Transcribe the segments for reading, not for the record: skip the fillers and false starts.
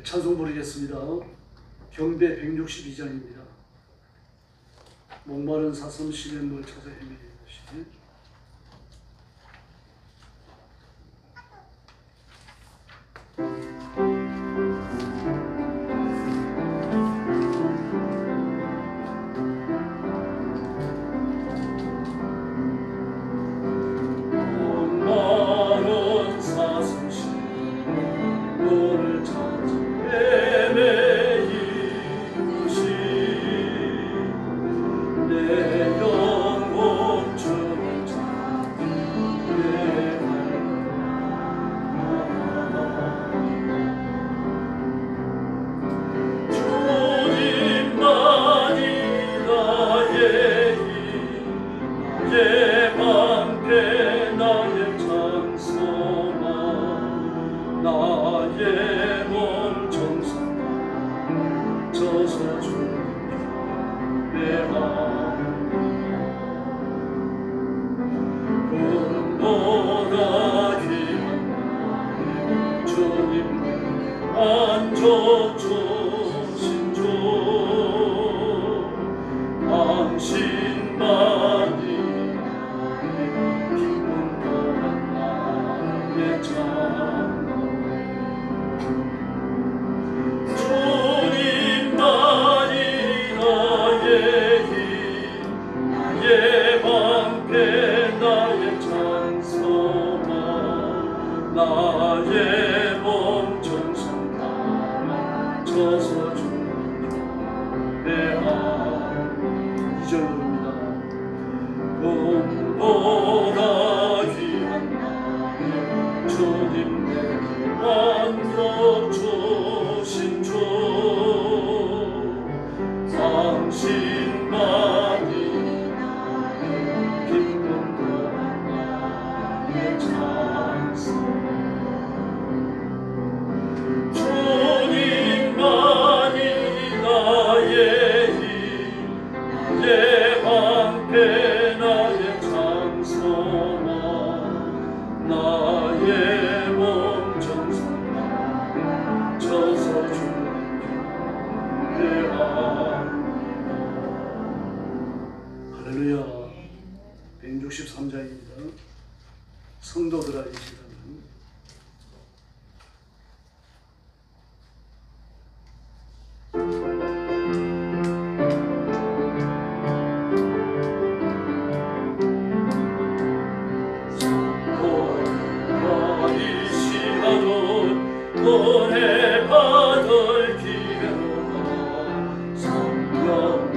찬송 부르겠습니다. 경배 162장입니다. 목마른 사슴 시냇물 찾아 헤매듯이. 나의 몸 정성 젖어 주내 구름보다 귀한 주님 만족 주신 주 당신만이 기쁜 거란 나의 참 나의 몸 정성 다 젖어 주는 내 안 2절 부릅니다. 꿈보다 귀한 나의 주님 내 만족 주신 주 당신만이 기쁜 거란 나의 찬송 나의 장소만 나의 몸 정성 젖어 주는 내 할렐루야. 163장입니다. 성도들아 이 시간은 은혜 받을 기회로다 성령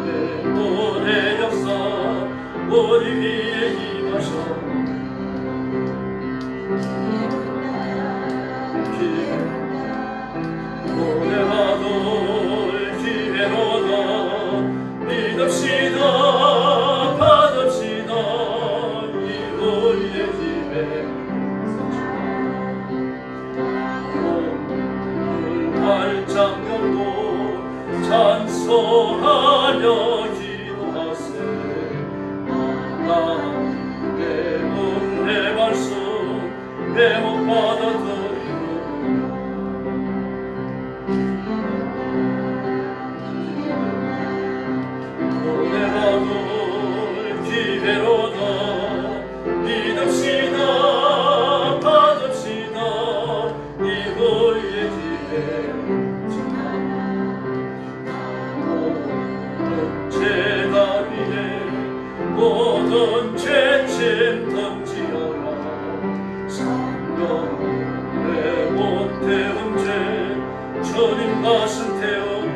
내 은혜 역사 우리 위에 임하셔 은혜 받을 기회로다 믿읍시다 받읍시다 이 우리의 기회 발장경도 찬송하며 기도하세 내 은혜 말씀 회복 받아들이고 은혜 받을 기회로다 믿읍시다 받읍시다 이 우리의 기회 제단 위에 모든 죄짐 던지어라 성령 내 못 태운 죄 주님 가슴 태우는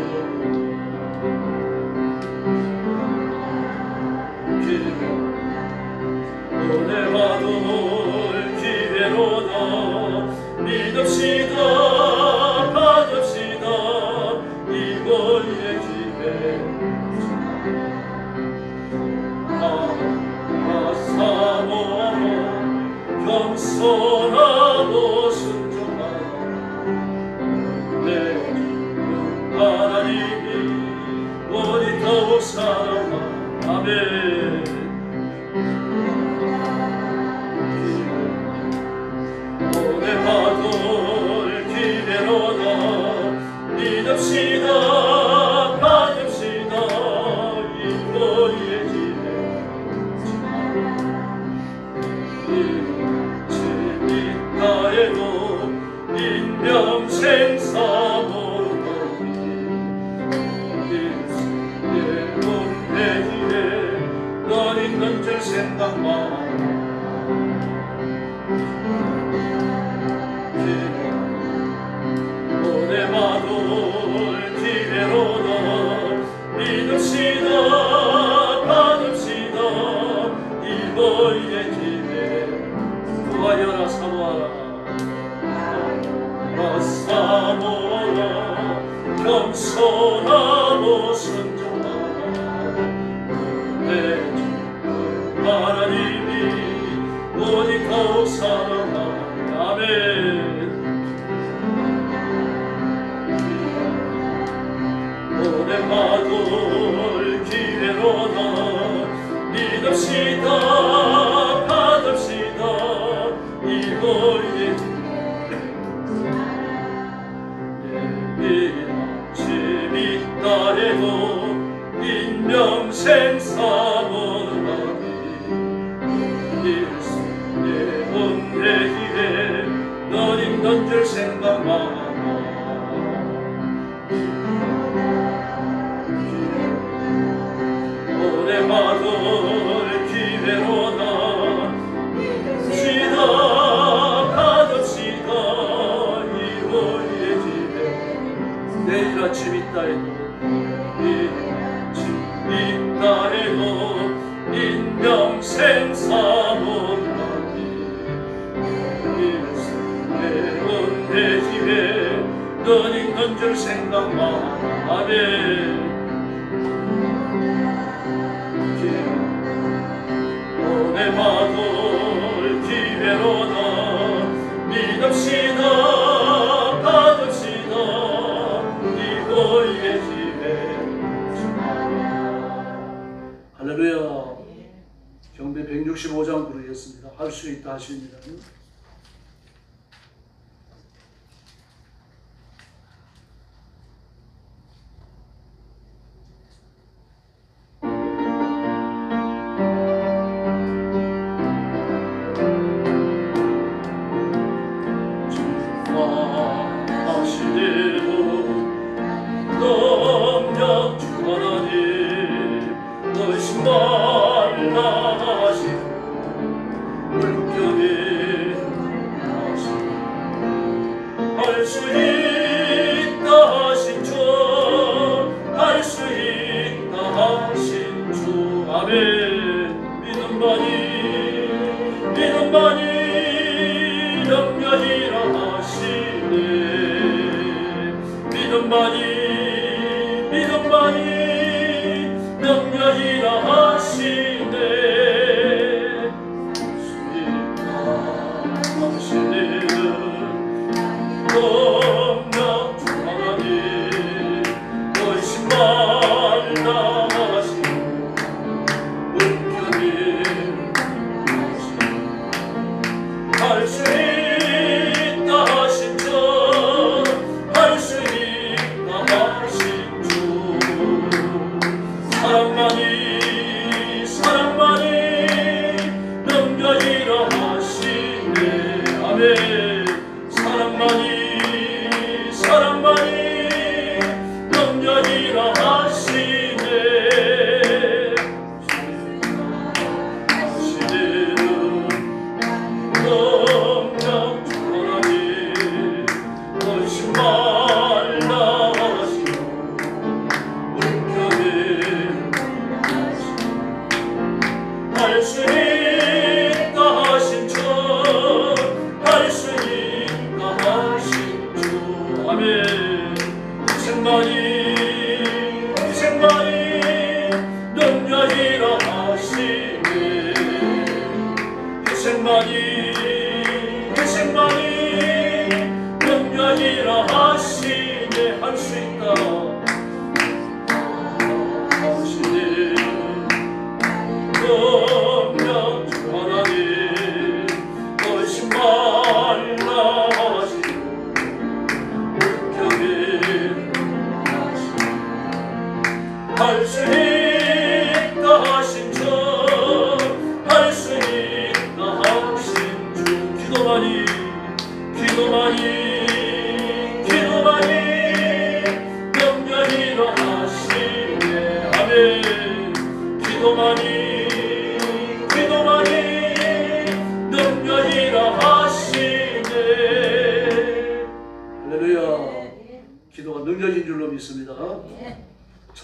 은혜 받을 기회로다 믿읍시다 받읍시다 이거리의 기회 사모하고 겸손하고 순종하라 내 하나님이 우리 더욱 사랑하 아멘. 은혜 받을 기회로다 겸손하고 순종하라 내 주 하나님이 오직 더욱 사랑하라 아멘 오래 받을 기회로다 믿읍시다 받읍시다 이거에 재밌다 해도 인명생 사모하니 일생의 은혜 기회 넌 있는 줄 생각하라 오래 받을 기회로다 받읍시다 이거의 기회 내일 아침 있다 해도 있다 해도 인명생 사모하니 일생의 은혜 기회 넌 있는 줄 생각하라 아멘 오래 받을 기회로다 믿읍시다 받읍시다 이거의 기회 할렐루야. 경배 165장 부르겠습니다. 할 수 있다 하십니다.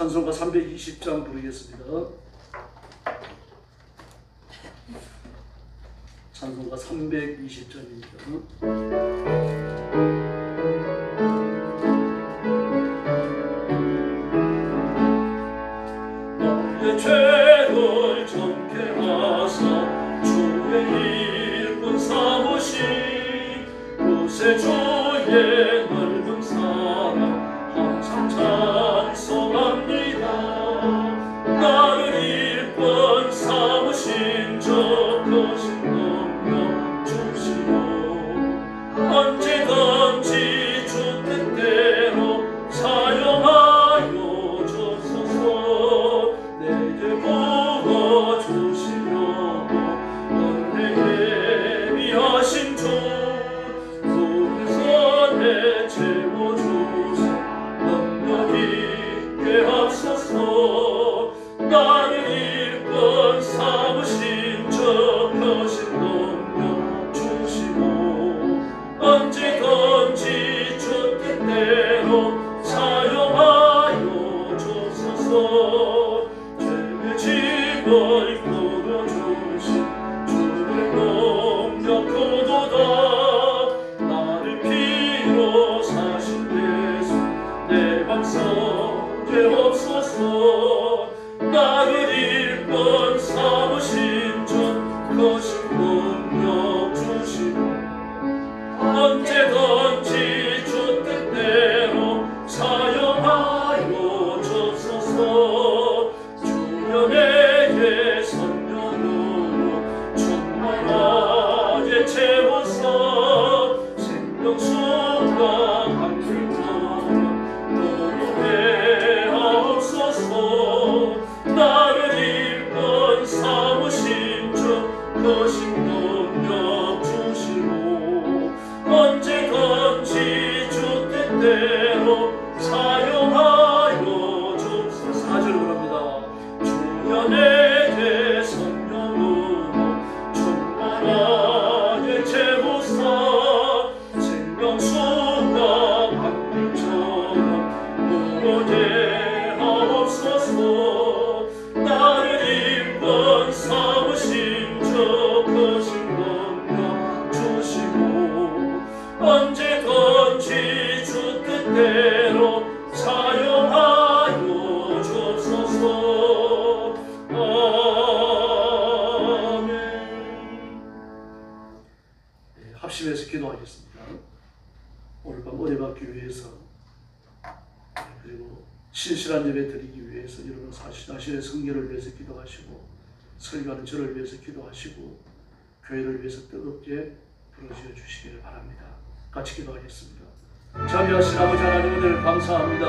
찬송가 320장 부르겠습니다. 찬송가 320장입니다. 죄를 정케 하사 주의 일꾼 삼으시 그새 주의 넓은 사랑 항상 찬송합니다. 나를 일꾼 삼으신 저 크신 능력 주시오. 언제든지 주 뜻대로 사용하여 주소서. 내게 부어주시려고 은혜에 미하신 주 그 손에 채워주사 능력 있게 하소서. 나를 일꾼 삼으신 저 크신 능력 주시고 언제든지 주 뜻대로 사용하여 주소서. 죄의 짐을 풀어주신 주의 능력 크도다. 나를 피로 사신 예수 내 맘 속에 없소서. 나를 일꾼 삼으신 저 크신 능력 주시고 언제든지 주 뜻대로 사용하여 주소서. 주여 내게 성령으로 충만하게 채워서 생명수가 강림처럼 너로 하옵소서. 나를 일꾼 삼으신 저 크신 능력 주시고 언제든지 주 뜻대로 사용하여 주소서. 4절 그럽니다. 주여 내게 성령으로 충만하게 채우사 생명수가 강물처럼 흐르게 하옵소서. 나를 일꾼 삼으신 저 크신 능력 주시고 언제든지 주 뜻대로 사용하여 주소서. 아멘. 네, 합심해서 기도하겠습니다. 오늘 밤 은혜 받기 위해서 그리고 신실한 예배 드리기 위해서 여러분 자신의 성결을 위해서 기도하시고 설교하는 저를 위해서 기도하시고 교회를 위해서 뜨겁게 부르짖어 주시기를 바랍니다. 같이 기도하겠습니다. 자비하신 아버지 하나님 은혜를 감사합니다.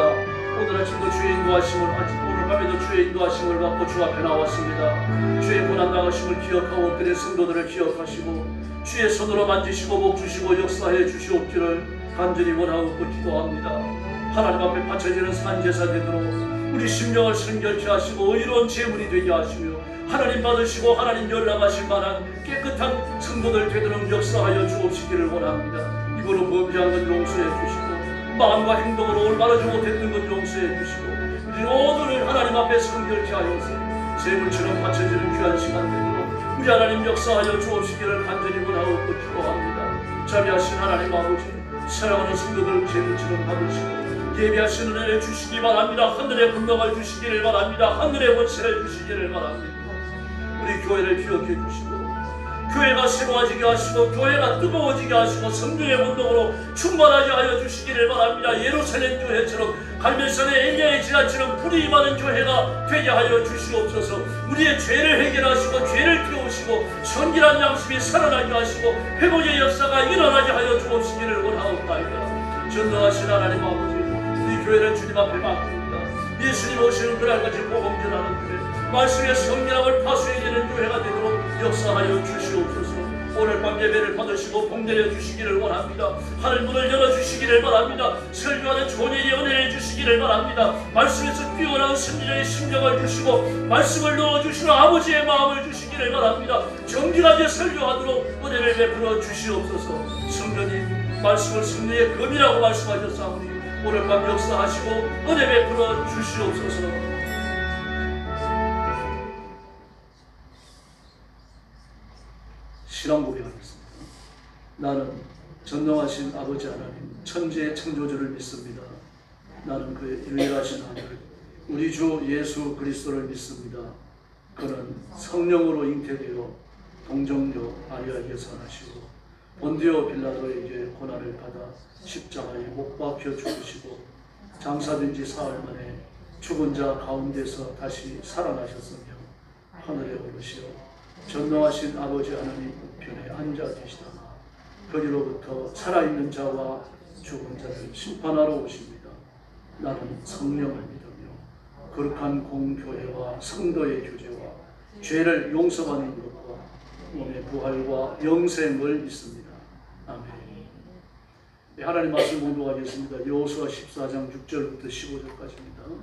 오늘 아침도 주의 인도하심을 오늘 밤에도 주의 인도하심을 받고 주 앞에 나왔습니다. 주의 고난당하심을 기억하고 그의 성도들을 기억하시고 주의 손으로 만지시고 복 주시고 역사해 주시옵기를 간절히 원하고 기도합니다. 하나님 앞에 바쳐지는 산제사 되도록 우리 심령을 성결케 하시고 의로운 제물이 되게 하시며 하나님 받으시고 하나님 열람하실 만한 깨끗한 성도들 되도록 역사하여 주옵시기를 원합니다. 입으로 범죄한 것 용서해 주시고 마음과 행동으로 올바르지 못했던 것 용서해 주시고 우리 모두를 하나님 앞에 성결케 하여서 제물처럼 바쳐지는 귀한 시간 되도록 우리 하나님 역사하여 주옵시기를 간절히 원하고 기도합니다. 자비하신 하나님 아버지 사랑하는 성도들 제물처럼 받으시고 예비하신 은혜를 주시기 바랍니다. 하늘의 분명을 주시기를 바랍니다. 하늘의 원세를 주시기를 바랍니다. 우리 교회를 기억해 주시고 교회가 새로워지게 하시고 교회가 뜨거워지게 하시고 성령의 운동으로 충만하게 하여 주시기를 바랍니다. 예루살렘 교회처럼 갈멜산의 엘리야의 지하처럼 불이 임하는 교회가 되게 하여 주시옵소서. 우리의 죄를 해결하시고 죄를 태우시고 선결한 양심이 살아나게 하시고 회복의 역사가 일어나게 하여 주옵시기를 원하옵나이다. 전능하신 하나님 아버지 우리 교회를 주님 앞에 맡깁니다. 예수님 오시는 그날까지 복음 전하는 교회 말씀의 성령을 파수해지는 교회가 되도록 역사하여 주시옵소서. 오늘 밤 예배를 받으시고 복내려 주시기를 원합니다. 하늘문을 열어주시기를 바랍니다. 설교하는 존예의 은혜를 주시기를 바랍니다. 말씀에서 뛰어난 승리자의 심령을 주시고 말씀을 넣어주시는 아버지의 마음을 주시기를 바랍니다. 정결하게 설교하도록 은혜를 베풀어 주시옵소서. 성령님 말씀을 승리의 검이라고 말씀하셨사오니 오늘 밤 역사하시고 은혜 베풀어 주시옵소서. 신앙 고백하겠습니다. 나는 전능하신 아버지 하나님 천지의 창조주를 믿습니다. 나는 그의 유일하신 아들 우리 주 예수 그리스도를 믿습니다. 그는 성령으로 잉태되어 동정녀 마리아에게서 나시고 본디오 빌라도에게 고난을 받아 십자가에 못 박혀 죽으시고 장사된 지 사흘 만에 죽은 자 가운데서 다시 살아나셨으며 하늘에 오르시어 전능하신 아버지 하나님 우편에 앉아 계시다가 거기로부터 살아있는 자와 죽은 자를 심판하러 오십니다. 나는 성령을 믿으며 거룩한 공교회와 성도의 교제와 죄를 용서하는 것과 몸의 부활과 영생을 믿습니다. 아멘. 하나님 말씀 공부하겠습니다. 여호수아 14장 6절부터 15절까지입니다.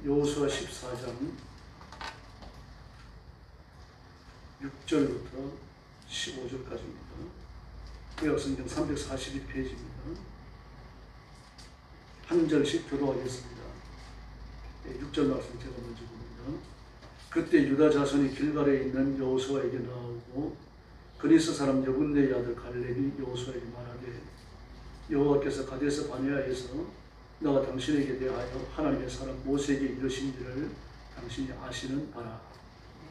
여호수아 14장 6절부터 15절까지입니다. 구약성경 342페이지입니다. 한 절씩 교도하겠습니다. 6절 말씀 제가 먼저 봅니다. 그때 유다 자손이 길갈에 있는 여호수아에게 나오고 그리스 사람 여분네의 아들 갈렙이 여호수아에게 말하되 여호와께서 가데스 바네아에서 너가 당신에게 대하여 하나님의 사람 모세에게 이르신 일을 당신이 아시는 바라.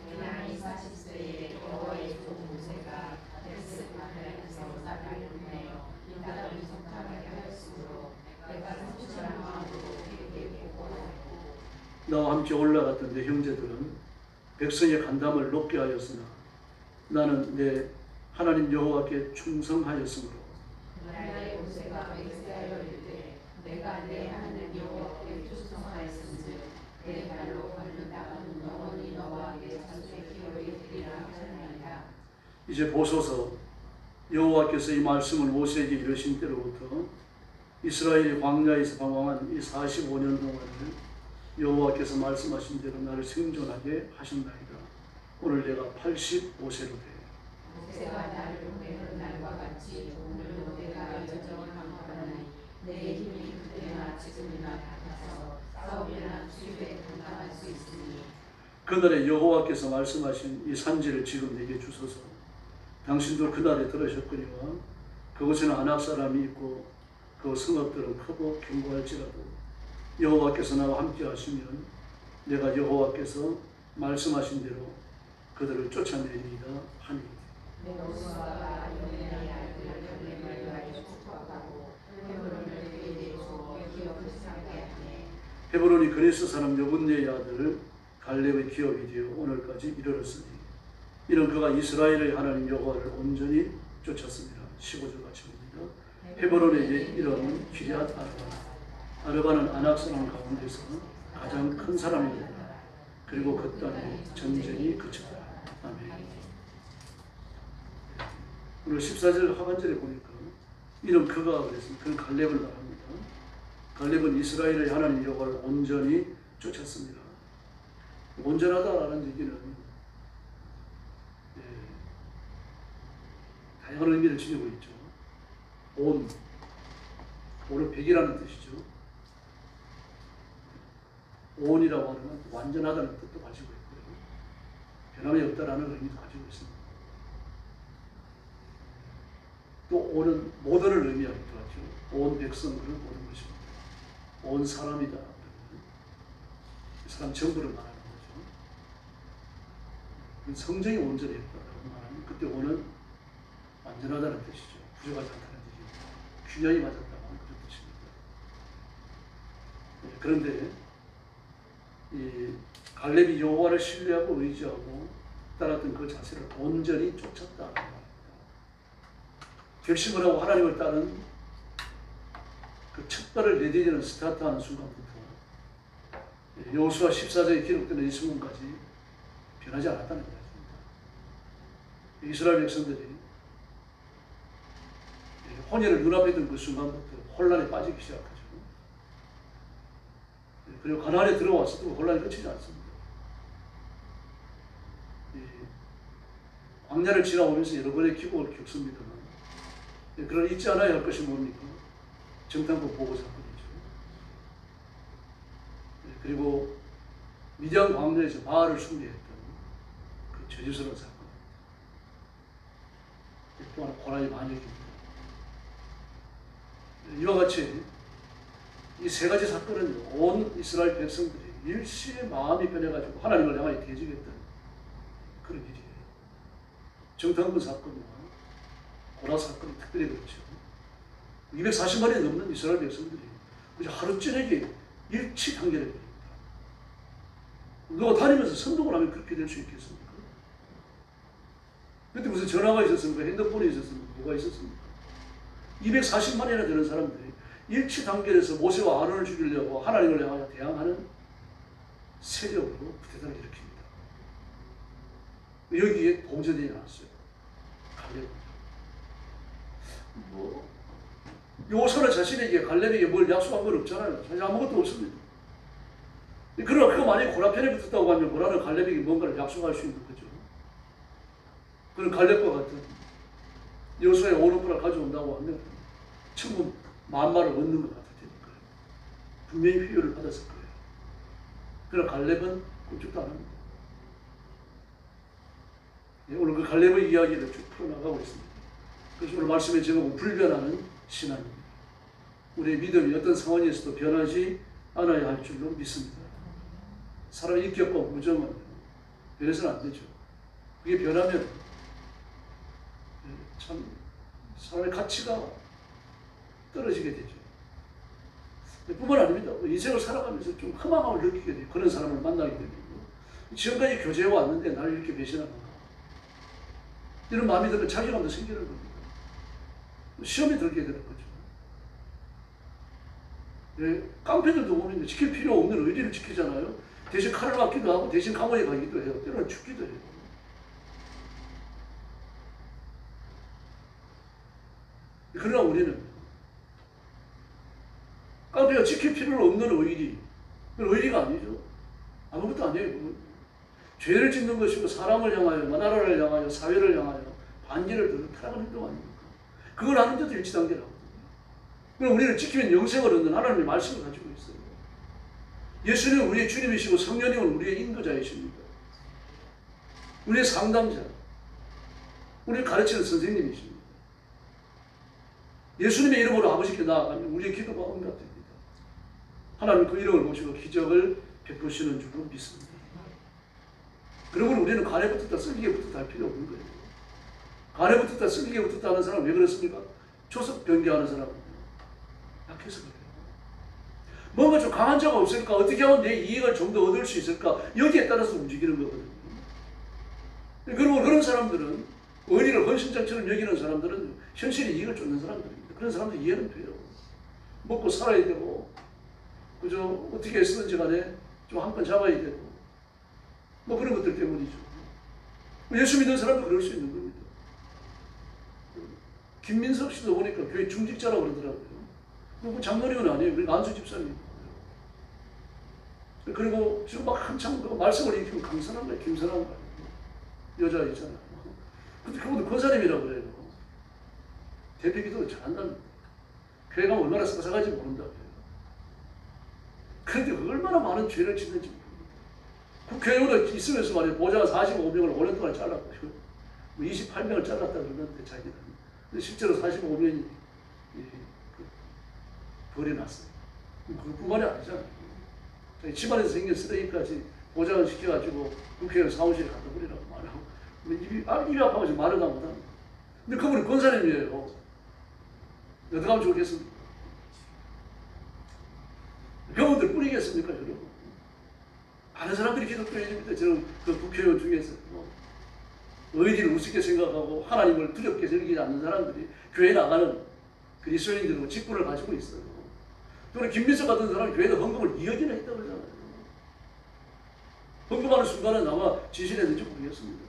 내가 40세에 여호와의 종 모세가 가데스 바네아에서 나를 보내어 이 땅을 정탐하게 하였으므로 내가 성실한 마음으로 그에게 보고하였고 나와 함께 올라갔던 내 형제들은 백성의 간담을 높게 하였으나 나는 내 하나님 여호와께 충성하였으므로 그날에 모세가 맹세하여 이르되 내가 내 하나님 여호와께 충성하였은즉 내 발로 밟는 땅은 영원히 너와 내 자손의 기업이 되리라 하셨나이다. 이제 보소서 여호와께서 이 말씀을 모세에게 이르신 때로부터 이스라엘이 광야에서 방황한 이 45년 동안을 여호와께서 말씀하신 대로 나를 생존하게 하셨나이다. 오늘 내가 85세로 돼. 모세가 나를 보내는 날과 같이 오늘도 내가 여정을 강구하나니 내 힘이 그때나 지금이나 같아서 싸움이나 주일에 감당할 수 있으니 그날에 여호와께서 말씀하신 이 산지를 지금 내게 주소서. 당신도 그날에 들으셨거니와 그곳에는 아낙 사람이 있고 그 성읍들은 크고 견고할지라도 여호와께서 나와 함께 하시면 내가 여호와께서 말씀하신 대로 그들을 쫓아내리이다 하니 여호수아가 여호와의 아들을 갈렙을 위하여 축복하고 헤브론을 그에게 주어 기업을 살게 하네. 헤브론이 그리스 사람 여분네의 아들 갈렙의 기업이 되어 오늘까지 이르렀으니 이는 그가 이스라엘의 하나님 여호와를 온전히 쫓았습니다. 15절 같이 봅니다. 헤브론의 이름은 기럇 아르바. 아르바는 아낙 사람 가운데서 가장 큰 사람입니다. 그리고 그 땅에 전쟁이 그쳤다. 아멘. 오늘 14절 하반절에 보니까 이런 그가 그랬습니다. 그는 갈렙을 말합니다. 갈렙은 이스라엘의 하나님 여호와를 온전히 쫓았습니다. 온전하다라는 얘기는 다양한 의미를 지니고 있죠. 온은 백이라는 뜻이죠. 온이라고 하는 완전하다는 뜻도 가지고 있고요. 변함이 없다라는 의미도 가지고 있습니다. 또 온은 모든을 의미하기도 하죠. 온 백성들을 보는 것입니다. 온 사람이다. 이 사람 전부를 말하는 거죠. 성정이 온전히 했다라고 말하면 그때 온은 완전하다는 뜻이죠. 부족하지 않다는 뜻입니다. 균형이 맞았다고 하는 그런 뜻입니다. 그런데 이 갈렙이 여호와를 신뢰하고 의지하고 따랐던 그 자세를 온전히 쫓았다. 결심을 하고 하나님을 따른 그 첫 발을 내디디는 스타트하는 순간부터 여호수아 14장에 기록되는 이 순간까지 변하지 않았다는 것입니다. 이스라엘 백성들이 혼혈을 눈앞에 둔 그 순간부터 혼란에 빠지기 시작하죠. 그리고 가나안에 들어왔어도 혼란이 끝이지 않습니다. 광야를 지나오면서 여러 번의 기복을 겪습니다만 그런 잊지 않아야 할 것이 뭡니까? 정탐꾼 보고 사건이죠. 그리고 미디안 광야에서 바알을 숭배했던 그 저주스러운 사건. 또한 고난의 반역입니다. 이와 같이 이 세 가지 사건은 온 이스라엘 백성들이 일시에 마음이 변해가지고 하나님을 향하여 대적했던 그런 일이에요. 정탐꾼 사건과 고라 사건이 특별히 그렇죠. 240만이 넘는 이스라엘 백성들이 하루 저녁에 일치 단결해버립니다. 누가 다니면서 선동을 하면 그렇게 될 수 있겠습니까? 그때 무슨 전화가 있었습니까? 핸드폰이 있었습니까? 뭐가 있었습니까? 240만이나 되는 사람들이 일치 단결해서 모세와 아론을 죽이려고 하나님을 향하여 대항하는 세력으로 부대단을 일으킵니다. 여기에 공전이 나왔어요. 갈렙. 요소는 자신에게 갈렙에게 뭘 약속한 건 없잖아요. 사실 아무것도 없습니다. 그러나 그가 만약에 고라 편에 붙었다고 하면 고라는 갈렙에게 뭔가를 약속할 수 있는 거죠. 그는 갈렙과 같은 여호수아의 오른팔을 가져온다고 하면 천국 만마를 얻는 것 같을 테니까요. 분명히 회유를 받았을 거예요. 그러나 갈렙은 꿈쩍도 안 합니다. 오늘 그 갈렙의 이야기를 쭉 풀어나가고 있습니다. 그래서 오늘 말씀의 제목은 불변하는 신앙입니다. 우리의 믿음이 어떤 상황에서도 변하지 않아야 할 줄로 믿습니다. 사람의 인격과 우정은 변해서는 안 되죠. 그게 변하면 참 사람의 가치가 떨어지게 되죠. 뿐만 아닙니다. 인생을 살아가면서 좀 허망함을 느끼게 돼요. 그런 사람을 만나게 되고 지금까지 교제해 왔는데 나를 이렇게 배신하는가 이런 마음이 들면 자괴감도 생기는 겁니다. 시험이 들게 되는 거죠. 깡패들도 보면 지킬 필요 없는 의리를 지키잖아요. 대신 칼을 맞기도 하고 대신 감옥에 가기도 해요. 때로는 죽기도 해요. 그러나 우리는 깡패가 지킬 필요는 없는 의리, 그건 의리가 아니죠. 아무것도 아니에요. 죄를 짓는 것이고 사람을 향하여, 나라를 향하여, 사회를 향하여 반기를 들고 타락한 행동 아닙니까? 그걸 하는데도 일치단계라고. 그럼 우리는 지키면 영생을 얻는 하나님의 말씀을 가지고 있어요. 예수님은 우리의 주님이시고 성령님은 우리의 인도자이십니다. 우리의 상담자, 우리를 가르치는 선생님이십니다. 예수님의 이름으로 아버지께 나아가면 우리의 기도가 응답됩니다. 하나님 그 이름을 모시고 기적을 베푸시는 줄로 믿습니다. 그러므로 우리는 간에 붙었다 쓸기에 붙었다 할 필요 없는 거예요. 간에 붙었다 쓸기에 붙었다 하는 사람은 왜 그렇습니까? 조석 변개하는 사람은 약해서 그래요. 뭔가 좀 강한 자가 없을까? 어떻게 하면 내 이익을 좀 더 얻을 수 있을까? 여기에 따라서 움직이는 거거든요. 그리고 그런 사람들은 의리를 헌신장처럼 여기는 사람들은 현실의 이익을 쫓는 사람들입니다. 그런 사람들 이해는 돼요. 먹고 살아야 되고 그저 어떻게 쓰든지 간에 좀 한 건 잡아야 되고 뭐 그런 것들 때문이죠. 예수 믿는 사람도 그럴 수 있는 겁니다. 김민석 씨도 보니까 교회 중직자라고 그러더라고요. 그 장로님은 아니에요. 그러니까 안수 집사님. 그리고 지금 막 한참 그 말씀을 읽히면 강선한 거예요. 김선한 거예요. 여자 있잖아요. 근데 그분도 권사님이라고 그래요. 대표기도 잘한답니다. 교회 가면 얼마나 싹싹한지 모른다고요. 그런데 그 얼마나 많은 죄를 짓는지 모릅니다. 국회의원으로 있으면서 말이에요. 보좌관 45명을 5년 동안 잘랐고요. 28명을 잘랐다 그러는데 자기는. 근데 실제로 45명이 버려놨어요. 그뿐만이 아니잖아요. 집안에서 생긴 쓰레기까지 보좌관 시켜가지고 국회의원 사무실에 갖다 버리라고 말하고 입이 아파가지고 말을 다 못합니다. 근데 그분이 권사님이에요. 어떻게 하면 좋겠습니까? 그분들 뿌리겠습니까, 여러분? 많은 사람들이 기독교인입니다. 저는 그 국회의원 중에서 의리를 우습게 생각하고 하나님을 두렵게 여기지 않는 사람들이 교회에 나가는 그리스도인들하고 직분을 가지고 있어요. 또는 김민석 같은 사람이 교회에서 헌금을 2억이나 했다고 그러잖아요. 헌금하는 순간은 아마 진실했는지 모르겠습니다.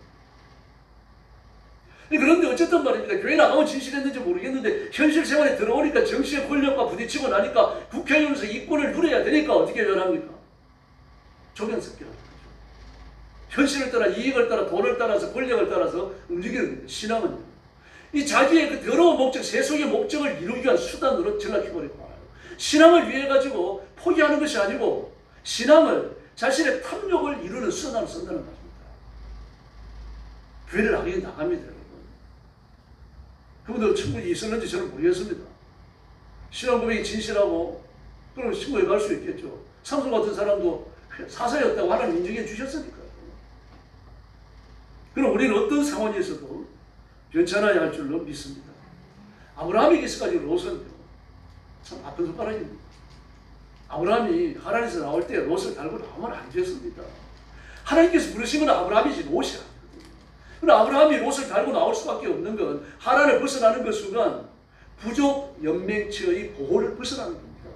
그런데 어쨌든 말입니다. 교회 나가면 진실했는지 모르겠는데 현실 생활에 들어오니까 정치의 권력과 부딪히고 나니까 국회의원에서 이권을 누려야 되니까 어떻게 변합니까? 조변석결하는 거죠. 현실을 따라 이익을 따라 돈을 따라서 권력을 따라서 움직이는 겁니다. 신앙은요. 이 자기의 그 더러운 목적, 세속의 목적을 이루기 위한 수단으로 전락해버리고 말아요. 신앙을 위해 가지고 포기하는 것이 아니고 신앙을 자신의 탐욕을 이루는 수단으로 쓴다는 것입니다. 교회를 나가긴 나갑니다. 여러분. 그분들 천국이 있었는지 저는 모르겠습니다. 신앙 고백이 진실하고 그럼 신고에 갈 수 있겠죠. 삼손 같은 사람도 사사였다고 하나님 인정해 주셨으니까요. 그럼 우리는 어떤 상황에서도 변천하지 할 줄로 믿습니다. 아브라함에게서까지 롯은 참 아픈 손가락입니다. 아브라함이 하란에서 나올 때 롯을 달고 나오면 안 됐습니다. 하나님께서 부르신 건 아브라함이지 롯이 아니거든요. 그러나 아브라함이 롯을 달고 나올 수밖에 없는 건 하란을 벗어나는 그 순간 부족 연맹체의 보호를 벗어나는 겁니다.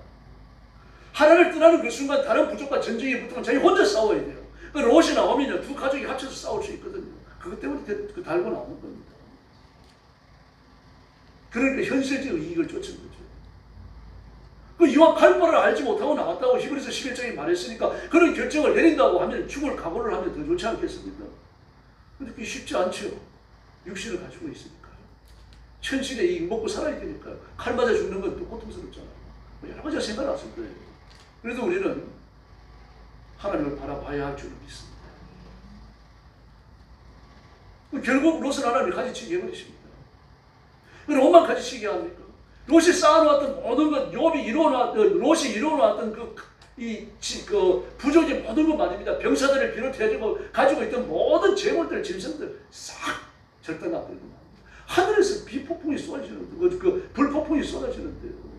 하란을 떠나는 그 순간 다른 부족과 전쟁이 붙으면 자기 혼자 싸워야 돼요. 그 롯이 나오면 두 가족이 합쳐서 싸울 수 있거든요. 그것 때문에 그 달고 나오는 겁니다. 그러니까 현실적 이익을 쫓은 거죠. 그 이왕 갈 바를 알지 못하고 나왔다고 히브리서 11장에 말했으니까 그런 결정을 내린다고 하면 죽을 각오를 하면 더 좋지 않겠습니까? 근데 그게 쉽지 않죠. 육신을 가지고 있으니까요. 현실의 이익 먹고 살아야 되니까요. 칼 맞아 죽는 건 또 고통스럽잖아요. 여러 가지가 생각났을 거예요. 그래도 우리는 하나님을 바라봐야 할 줄을 믿습니다. 결국 롯은 하나님을 가지치게 해버리십니다. 그럼 옷만 가지치게 합니까? 롯이 쌓아놓았던 모든 것, 롯이 이루어놨던 그 부족의 모든 것 말입니다. 병사들을 비롯해가지고 가지고 있던 모든 재물들, 짐승들 싹 절단나버리고 하늘에서 비폭풍이 쏟아지는데, 그 불폭풍이 쏟아지는데요.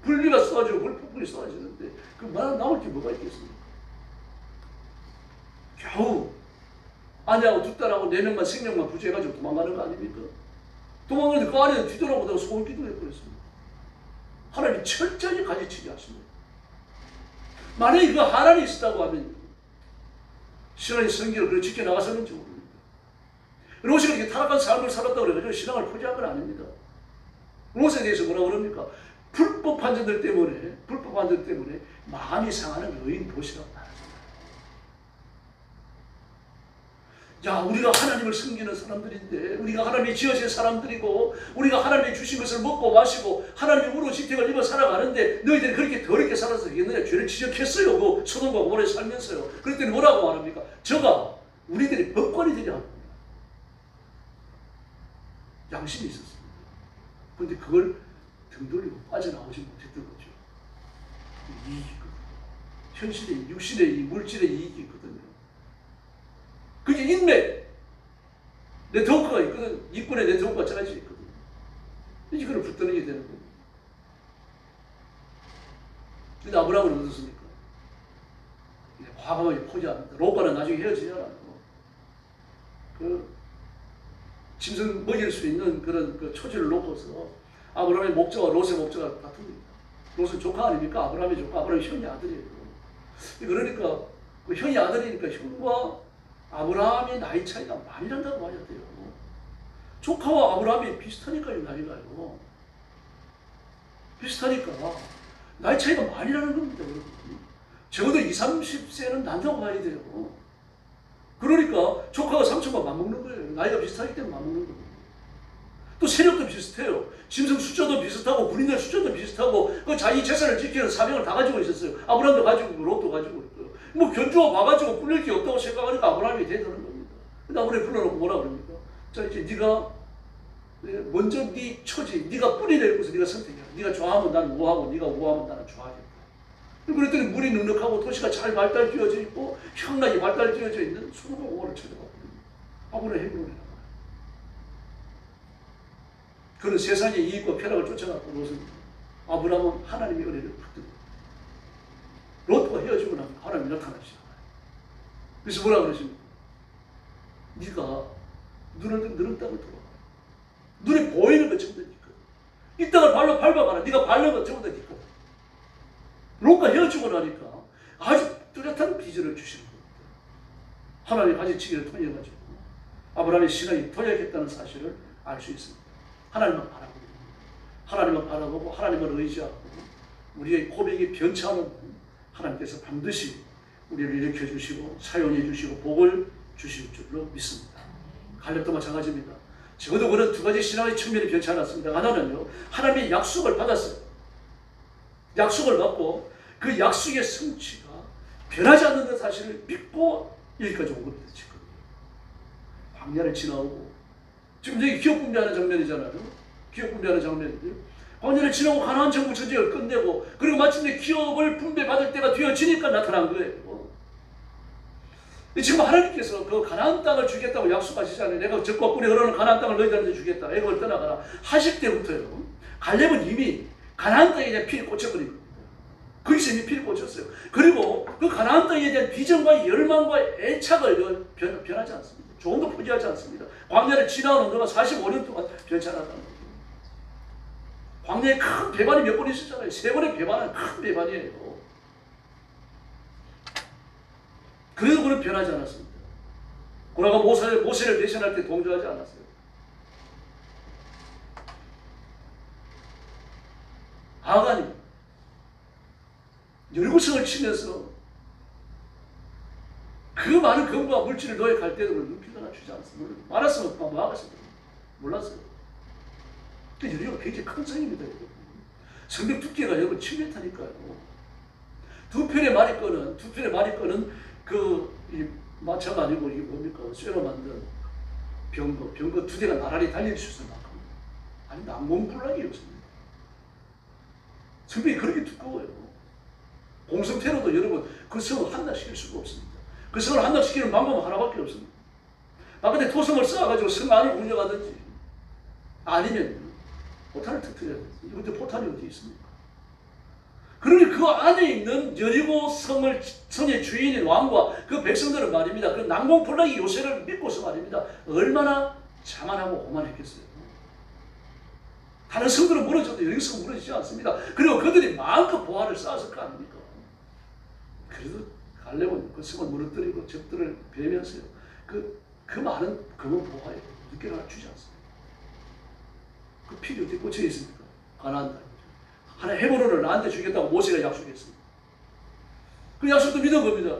불비가 쏟아지고 불폭풍이 쏟아지는데 그 남을 게 뭐가 있겠습니까? 겨우 아내하고 두 딸하고 4명만 생명만 부재해가지고 도망가는 거 아닙니까? 도망가는데 그 안에는 뒤돌아보다가 소원 기도해버렸습니다. 하나님이 철저히 가지치게 하십니다. 만약에 그 하나님이 있었다고 하면 신앙의 성기를 그렇게 지켜나갔었는지 모릅니다. 롯이 그렇게 타락한 삶을 살았다고 그래가지고 신앙을 포기한 건 아닙니다. 롯에 대해서 뭐라고 그럽니까? 불법 판정들 때문에 마음이 상하는 여인 도시라고 말합니다. 야, 우리가 하나님을 섬기는 사람들인데, 우리가 하나님이 지어진 사람들이고, 우리가 하나님이 주신 것을 먹고 마시고, 하나님의 우로지택을 입어 살아가는데, 너희들이 그렇게 더럽게 살아서 되겠느냐? 죄를 지적했어요. 그 소돔과 고모라에 살면서요. 그랬더니 뭐라고 말합니까? 저가 우리들이 법관이 되려 합니다. 양심이 있었습니다. 그런데 그걸 등 돌리고 빠져나오지 못했던 거죠. 이익이거든요. 현실의, 육신의 이익, 물질의 이익이 있거든요. 그게 인맥, 네트워크가 있거든. 이권의 네트워크가 짜여져 있거든. 이걸 붙드는 게 되는 겁니다. 근데 아브라함은 어떻습니까? 과감하게 포기합니다. 롯과는 나중에 헤어지잖아요. 그 짐승 먹일 수 있는 그런 그 초지를 놓고서 아브라함의 목적과 롯의 목적과 다툽니다. 롯은 조카 아닙니까? 아브라함의 조카, 아브라함의 형이 아들이에요. 그러니까 그 형이 아들이니까 형과 아브라함의 나이 차이가 많이 난다고 봐야 돼요. 조카와 아브라함이 비슷하니까요, 나이가요. 비슷하니까 나이 차이가 많이 나는 겁니다. 적어도 20, 30세는 난다고 봐야 돼요. 그러니까 조카가 삼촌과 맞먹는 거예요. 나이가 비슷하기 때문에 맞먹는 거예요. 또 세력도 비슷해요. 짐승 숫자도 비슷하고 군인들 숫자도 비슷하고 그 자기 재산을 지키는 사명을 다 가지고 있었어요. 아브라함도 가지고 있고 롯도 가지고 있고요. 뭐 견주어 봐가지고 꿀릴 게 없다고 생각하니까 아브라함이 대드는 겁니다. 근데 아브라함이 불러놓고 뭐라 그럽니까? 자, 이제 네가 먼저 네 처지, 네가 뿌리 내리고서 네가 선택해. 네가 좋아하면 나는 우하고 네가 우하면 나는 좋아하겠다. 그랬더니 물이 넉넉하고 도시가 잘 발달되어져 있고 향락이 발달되어져 있는 소돔과 고모라를 찾아갔거든요. 아브라함이 헤브론에 나가요. 그는 세상의 이익과 쾌락을 쫓아갔고 롯은 아브라함은 하나님의 은혜를 붙들고 롯과 헤어지고 나면 하나님이 나타나시잖아요. 그래서 뭐라 그러십니까? 네가 너는 땅을 돌아가. 눈에 보이는 것 전부 다 네 거다. 이 땅을 발로 밟아봐라. 네가 밟는 것 전부 다 네 거다. 롯과 헤어지고 나니까 아주 뚜렷한 비전을 주시는 겁니다. 하나님의 가지치기를 통해가지고 아브라함의 신앙이 도약했다는 사실을 알 수 있습니다. 하나님만 바라보고 하나님만 바라보고 하나님을 의지하고 우리의 고백이 변치 않은 하나님께서 반드시 우리를 일으켜 주시고 사용해 주시고 복을 주실 줄로 믿습니다. 갈렙도 마찬가지입니다. 적어도 그런 두 가지 신앙의 측면이 변치 않았습니다. 하나는요, 하나님의 약속을 받았어요. 약속을 받고 그 약속의 성취가 변하지 않는 사실을 믿고 여기까지 온 겁니다. 지금 광야를 지나오고 지금 여기 기업 분배하는 장면이잖아요. 기업 분배하는 장면인데요. 광야를 지나고 가나안 정부 전쟁을 끝내고 그리고 마침내 기업을 분배받을 때가 되어지니까 나타난 거예요. 지금 하나님께서 그 가나안 땅을 주겠다고 약속하시잖아요. 내가 적과 꿀이 흐르는 가나안 땅을 너희들한테 주겠다. 애굽을 떠나가라 하실 때부터요. 갈렙은 이미 가나안 땅에 대한 피를 꽂혀버린 겁니다. 거기서 이미 피를 꽂혔어요. 그리고 그 가나안 땅에 대한 비전과 열망과 애착을 변하지 않습니다. 조금도 포기하지 않습니다. 광야를 지나오는 동안 45년 동안 변치 않았다는 거예요. 광야에 큰 배반이 몇 번 있었잖아요. 3번의 배반은 큰 배반이에요. 그래도 그는 변하지 않았습니다. 고라가 모세를 대신할 때 동조하지 않았어요. 아간이 열구성을 치면서 그 많은 금과 물질을 너의 갈대들을 눈피거나 주지 않았어요. 말았으면 막았을 거예요. 몰랐어요. 여러분 굉장히 큰 성입니다. 성벽 두께가 여러분 7m니까요. 두 편의 마리꺼는 그 마차가 아니고 이게 뭡니까? 쇠로 만든 병거 2대가 나란히 달릴 수 있을 만큼 아니 난공불락이 없습니다. 성벽이 그렇게 두꺼워요. 공성태로도 여러분 그 성을 함락시킬 수가 없습니다. 그 성을 함락시키는 방법은 하나밖에 없습니다. 바깥에 토성을 쌓아가지고 성 안을 공격하든지 아니면 포탄을 터뜨려야 돼요. 이것도 포탄이 어디 있습니까? 그러니 그 안에 있는 여리고 성의 주인인 왕과 그 백성들은 말입니다. 그 난공불락이 요새를 믿고서 말입니다. 얼마나 자만하고 오만했겠어요. 다른 성들은 무너져도 여리고 성은 무너지지 않습니다. 그리고 그들이 마음껏 보화를 쌓았을 거 아닙니까? 그래도 갈렙은 그 성을 무너뜨리고 적들을 베면서요. 그 많은 금은 보화에 늦게 하나 주지 않습니다. 그 필이 어떻게 꽂혀 있습니까? 가나안 땅. 하나 헤브론을 나한테 주겠다고 모세가 약속했습니다. 그 약속도 믿은 겁니다.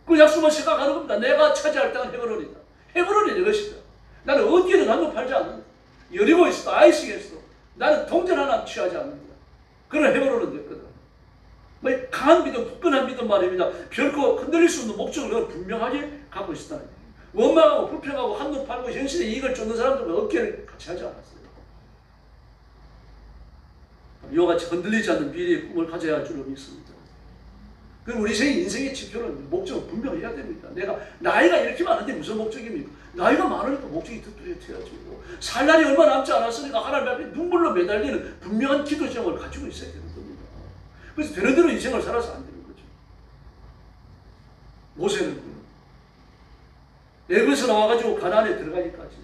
그 약속만 생각하는 겁니다. 내가 차지할 땅은 헤브론이다. 헤브론이 내 것이다. 나는 어디에는 한번 팔지 않는다. 여리고에서도 아이식에서도 나는 동전 하나 취하지 않는다. 그런 헤브론은 됐거든. 뭐 강한 믿음, 굳건한 믿음 말입니다. 결코 흔들릴 수 없는 목적을 분명하게 갖고 있었다는 얘기예요. 원망하고 불평하고 한눈 팔고 현실의 이익을 쫓는 사람들과 어깨를 같이 하지 않았어요. 이와 같이 흔들리지 않는 미래의 꿈을 가져야 할 줄로 믿습니다. 그럼 우리 인생의 지표는 목적을 분명해야 됩니다. 내가 나이가 이렇게 많은데 무슨 목적입니까? 나이가 많으니까 목적이 더 뚜렷해야죠. 살 날이 얼마 남지 않았으니까 하나님 앞에 눈물로 매달리는 분명한 기도 제목을 가지고 있어야 되는 겁니다. 그래서 되는 대로 인생을 살아서 안 되는 거죠. 모세는 애굽에서 나와가지고 가나안에 들어가기까지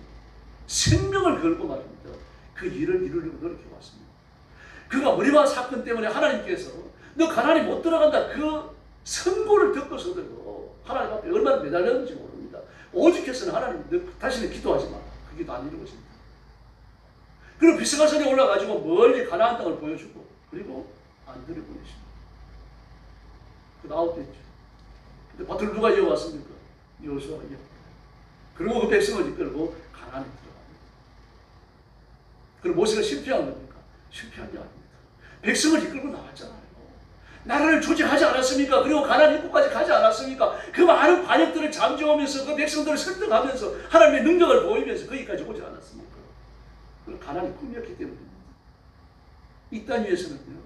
생명을 걸고 말입니다. 그 일을 이루려고 노력해왔습니다. 그가 머리바 사건 때문에 하나님께서 너 가나안에 못 들어간다 그 선고를 듣고서도 하나님 앞에 얼마나 매달렸는지 모릅니다. 오직해서는 하나님 너 다시는 기도하지 마라. 그게 안 이루어집니다. 그리고 비스가산에 올라가지고 멀리 가나안 땅을 보여주고 그리고 안들을 보내십니다. 그 아웃됐죠. 근데 밭을 누가 이어왔습니까? 여호수아가 이어. 그리고 그 백성을 이끌고 가나안에 들어갑니다. 그리고 모세가 실패한 겁니까? 실패한 게 아닙니다. 백성을 이끌고 나왔잖아요. 나라를 조직하지 않았습니까? 그리고 가나안 입구까지 가지 않았습니까? 그 많은 반역들을 잠재우면서 그 백성들을 설득하면서 하나님의 능력을 보이면서 거기까지 오지 않았습니까? 그건 가나안이 꿈이었기 때문입니다. 이 땅 위에서는요,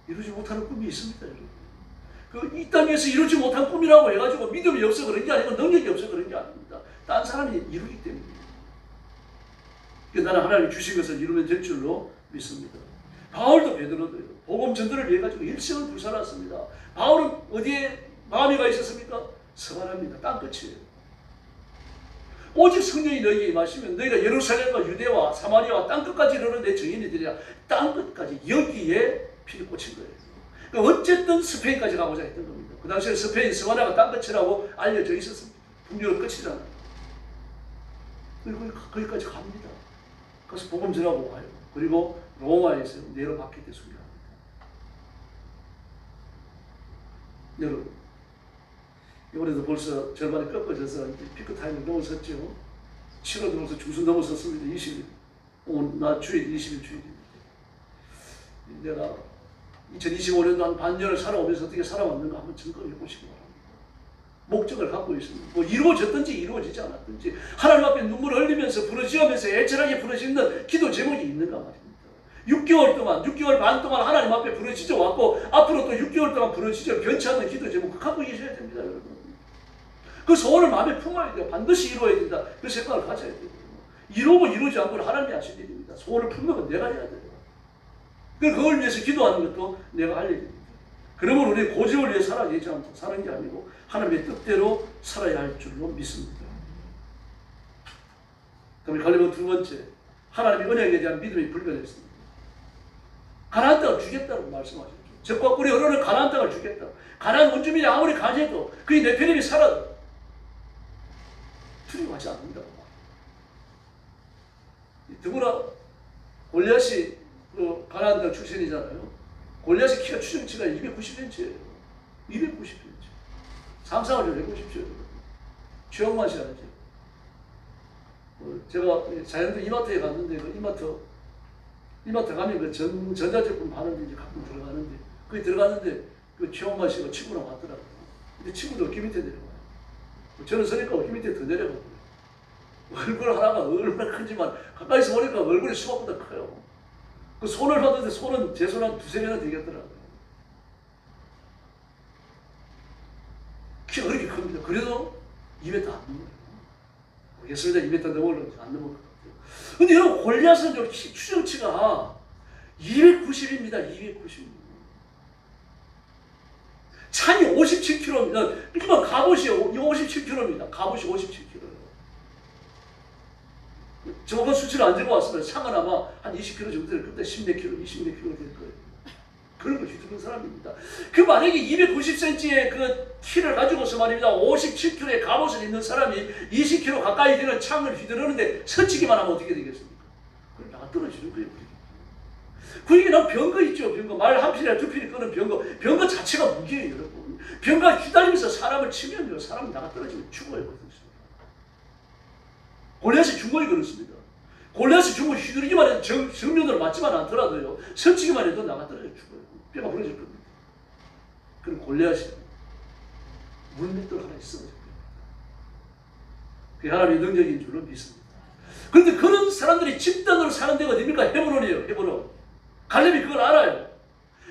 이루지 못하는 꿈이 있습니다, 여러분. 이 땅 위에서 이루지 못한 꿈이라고 해가지고 믿음이 없어 그런 게 아니고 능력이 없어 그런 게 아닙니다. 딴 사람이 이루기 때문입니다. 나는 하나님이 주신 것을 이루면 될 줄로 믿습니다. 바울도 베드로도요. 복음 전도를 위해 가지고 일생을 불살았습니다. 바울은 어디에 마음이 가 있었습니까? 서만합니다. 땅끝이에요. 오직 성령이 너희에게 임하시면 너희가 예루살렘과 유대와 사마리아와 땅끝까지 이르는 내 증인이 되리라. 땅끝까지 여기에 피를 꽂힌 거예요. 그러니까 어쨌든 스페인까지 가고자 했던 겁니다. 그 당시에 스페인 서마리아가 땅끝이라고 알려져 있었습니다. 북유럽 끝이잖아요. 그리고 거기까지 갑니다. 그래서 복음 전하고 와요. 그리고 로마에서 네로 박힐 때 순교합니다. 여러분, 이번에도 벌써 절반이 꺾어져서 이제 피크 타임을 넘어섰죠. 7월 들어서 중순 넘어섰습니다. 20일. 오늘 나 주일 20일 주일입니다. 내가 2025년도 한 반년을 살아오면서 어떻게 살아왔는가 한번 점검해 보시기 바랍니다. 목적을 갖고 있습니다. 뭐 이루어졌든지 이루어지지 않았든지 하나님 앞에 눈물을 흘리면서 부르짖으면서 애절하게 부르짖는 기도 제목이 있는가 말입니다. 6개월 동안, 6개월 반 동안 하나님 앞에 부르짖어 왔고 앞으로 또 6개월 동안 부르짖어 변치 않는 기도 제목 그 갖고 계셔야 됩니다, 여러분. 그 소원을 마음에 품어야 돼요. 반드시 이루어야 된다. 그 생각을 가져야 돼요. 이루고 이루지 않고는 하나님이 하실 일입니다. 소원을 품는 건 내가 해야 돼요. 그걸 위해서 기도하는 것도 내가 할 일입니다. 그러면 우리 고집을 위해 살아야지 않고 사는 게 아니고 하나님의 뜻대로 살아야 할 줄로 믿습니다. 그럼 갈리면 두 번째, 하나님의 언약에 대한 믿음이 불변했습니다. 가나안 땅을 주겠다고 말씀하셨죠. 적과 꿀이 흐르는 가나안 땅을 주겠다. 가나안 원주민이 아무리 가져도 그의 네피림이 살아도 두려워하지 않는다고. 더구나 골리앗이 그 가나안 땅 출신이잖아요. 골리앗의 키가 추정치가 290cm예요. 290cm. 상상을 좀 해보십시오. 최영만 씨 알죠? 제가 자연도 이마트에 갔는데 그 이마트 가면 그 전자제품 파는 데 이제 가끔 들어가는데 거기 들어갔는데 그 최영만 씨가 친구랑 왔더라고요. 근데 친구도 어깨 밑에 내려와요. 저는 서니까 어깨 밑에 더 내려가고요. 얼굴 하나가 얼마나 큰지만 가까이서 보니까 얼굴이 수박보다 커요. 그 손을 봤는데 손은 제 손 한 두세 배나 되겠더라고요. 키가 그렇게 큽니다. 그래도 2m 안 넘어요. 모르겠습니다. 2m 넘어올는지 안 넘을 것 같아요. 근데 여러분 골리앗은 추정치가 290입니다. 290. 창이 57kg입니다. 이만 갑옷이 57kg입니다. 갑옷이 57kg. 저번 수치를 안 들고 왔으면 창은 아마 한 20kg 정도 될 겁니다. 10몇 kg, 20몇 kg 될 거예요. 그런 걸 휘두른 사람입니다. 그 만약에 290cm의 그 키를 가지고서 말입니다. 57kg의 갑옷을 입는 사람이 20kg 가까이 되는 창을 휘두르는데 서치기만 하면 어떻게 되겠습니까? 그럼 나가 떨어지는 거예요. 그 얘기 난 병거 있죠. 병거. 말 한 필이나 두 필이 끄는 병거. 병거 자체가 무게예요, 여러분. 병거가 휘달리면서 사람을 치면요. 사람이 나가 떨어지면 죽어요. 골리앗이 준 거이 그렇습니다. 골리앗이 준 거 휘두르기만 해도 정면으로 맞지만 않더라도요. 서치기만 해도 나가 떨어져 죽어요. 뼈가 부러질 겁니다. 그럼 골리앗이 물맷돌 하나 있어요. 그게 하나님의 능력인 줄로 믿습니다. 그런데 그런 사람들이 집단으로 사는 데가 어디입니까? 헤브론이에요. 헤브론. 갈렙이 그걸 알아요.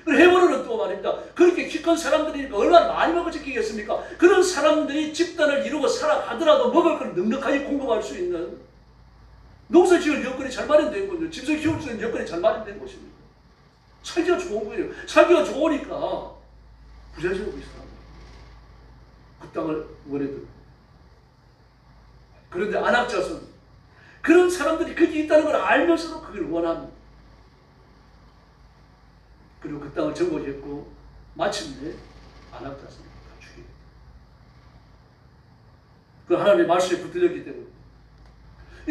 헤브론은 또 말입니다. 그렇게 키 큰 사람들이니까 얼마나 많이 먹을 수 있겠습니까? 그런 사람들이 집단을 이루고 살아가더라도 먹을 걸 넉넉하게 공급할 수 있는 농사 지을 여건이 잘 마련된 거죠. 짐승 키울 수 있는 여건이 잘 마련된 것입니다. 살기가 좋은 거예요. 살기가 좋으니까 부자지고 있어요. 그 땅을 원해도. 그런데 안악자손 그런 사람들이 거기 있다는 걸 알면서도 그걸 원합니다. 그리고 그 땅을 정복했고 마침내 안악자손을 다 죽이고 그 하나님의 말씀에 붙들렸기 때문에